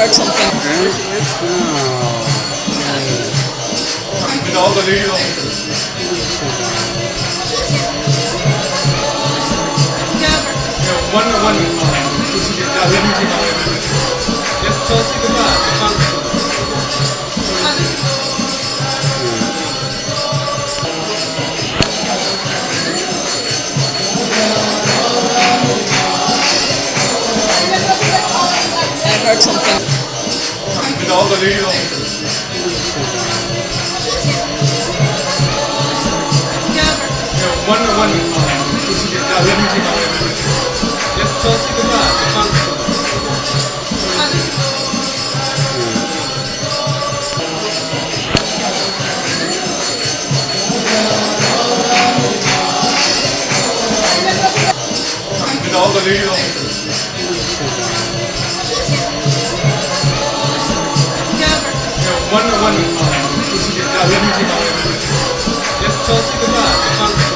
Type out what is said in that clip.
heard something. With all the videos. One. Let me see now. Just Chelsea the I heard something. with all the videos. One. Let me see now. Just Chelsea the with all the videos. One. Let me see now. Just Chelsea the